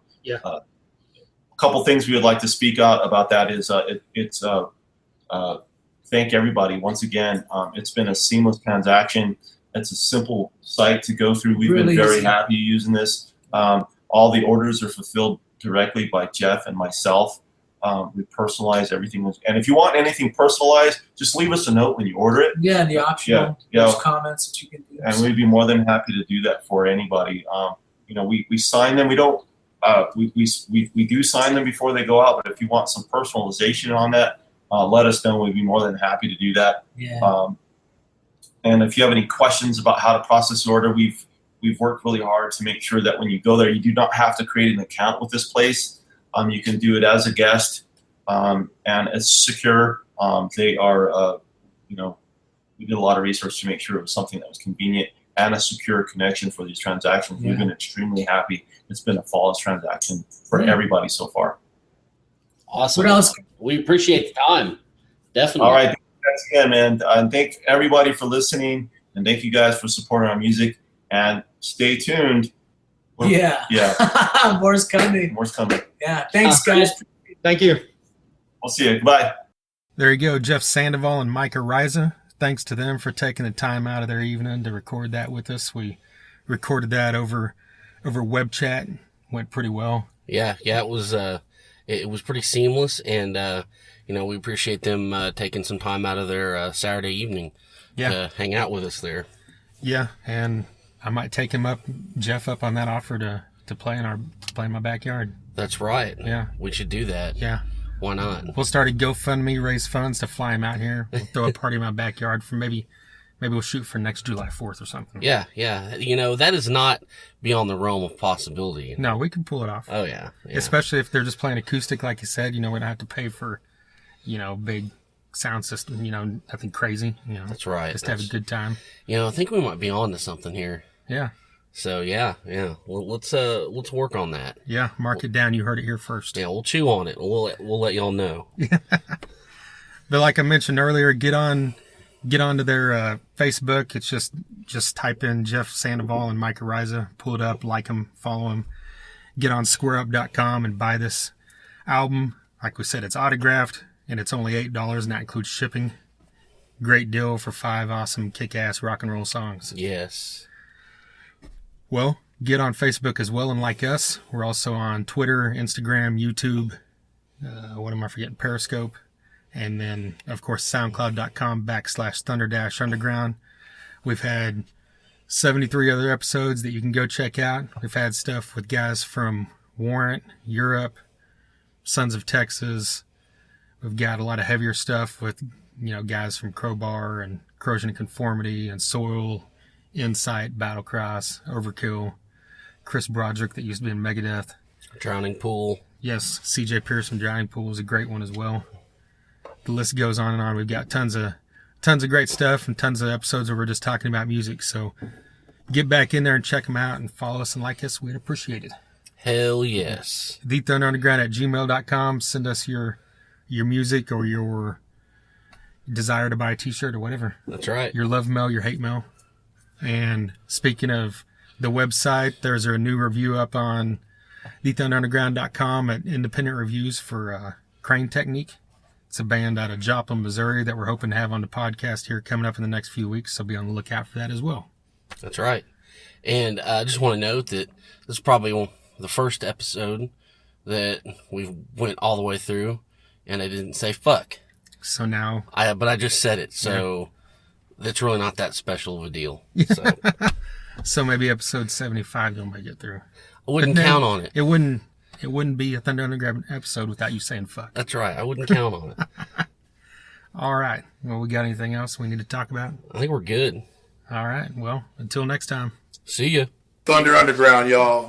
couple things we would like to speak out about that is thank everybody once again. It's been a seamless transaction. It's a simple site to go through. We've been very happy using this. All the orders are fulfilled directly by Jeff and myself. We personalize everything. And if you want anything personalized, just leave us a note when you order it. Yeah, the optional those comments that you can do. And we'd be more than happy to do that for anybody. We sign them. We don't. We do sign them before they go out. But if you want some personalization on that, let us know. We'd be more than happy to do that. Yeah. And if you have any questions about how to process the order, we've worked really hard to make sure that when you go there, you do not have to create an account with this place. You can do it as a guest, and it's secure. They are, we did a lot of research to make sure it was something that was convenient and a secure connection for these transactions. We've been extremely happy. It's been a flawless transaction for everybody so far. Awesome. What else? We appreciate the time. Definitely. All right. Thanks again, man. And thank everybody for listening. And thank you guys for supporting our music. And stay tuned. Yeah. More's coming. More's coming. Yeah. Thanks, guys. Thank you. We'll see you. Goodbye. There you go, Jeff Sandoval and Mike Araiza. Thanks to them for taking the time out of their evening to record that with us. We recorded that over web chat. Went pretty well. Yeah, it was pretty seamless, and we appreciate them taking some time out of their Saturday evening to hang out with us there. Yeah, and I might take Jeff up on that offer to play in my backyard. That's right. Yeah, we should do that. Yeah, why not? We'll start a GoFundMe, raise funds to fly him out here. We'll throw a party in my backyard for maybe we'll shoot for next July 4th or something. Yeah. That is not beyond the realm of possibility. No, we can pull it off. Oh, yeah. Especially if they're just playing acoustic, like you said. We don't have to pay for, big sound system, nothing crazy. That's right. Just have a good time. I think we might be on to something here. Yeah. So, yeah. Well, let's work on that. Yeah, mark it down. You heard it here first. Yeah, we'll chew on it. We'll let y'all know. But like I mentioned earlier, get onto their Facebook. It's just type in Jeff Sandoval and Mike Araiza. Pull it up, like them, follow them. Get on squareup.com and buy this album. Like we said, it's autographed, and it's only $8, and that includes shipping. Great deal for 5 awesome, kick-ass rock and roll songs. Yes. Well, get on Facebook as well and like us. We're also on Twitter, Instagram, YouTube. What am I forgetting? Periscope. And then, of course, soundcloud.com/Thunder-Underground. We've had 73 other episodes that you can go check out. We've had stuff with guys from Warrant, Europe, Sons of Texas. We've got a lot of heavier stuff with, guys from Crowbar and Corrosion and Conformity and Soil, Insight, Battlecross, Overkill, Chris Broderick that used to be in Megadeth. Drowning Pool. Yes, CJ Pierce from Drowning Pool is a great one as well. The list goes on and on. We've got tons of great stuff and tons of episodes where we're just talking about music. So get back in there and check them out and follow us and like us. We'd appreciate it. Hell yes. TheThunderUnderground@gmail.com. Send us your music or your desire to buy a t-shirt or whatever. That's right. Your love mail, your hate mail. And speaking of the website, there's a new review up on TheThunderUnderground.com at independent reviews for Crane Technique. It's a band out of Joplin, Missouri that we're hoping to have on the podcast here coming up in the next few weeks, so be on the lookout for that as well. That's right. And I just want to note that this is probably the first episode that we went all the way through, and I didn't say fuck. So now... But I just said it, so that's really not that special of a deal. So, so maybe episode 75 you'll make it through. I wouldn't count on it. It wouldn't be a Thunder Underground episode without you saying fuck. That's right. I wouldn't count on it. All right. Well, we got anything else we need to talk about? I think we're good. All right. Well, until next time. See ya. Thunder Underground, y'all.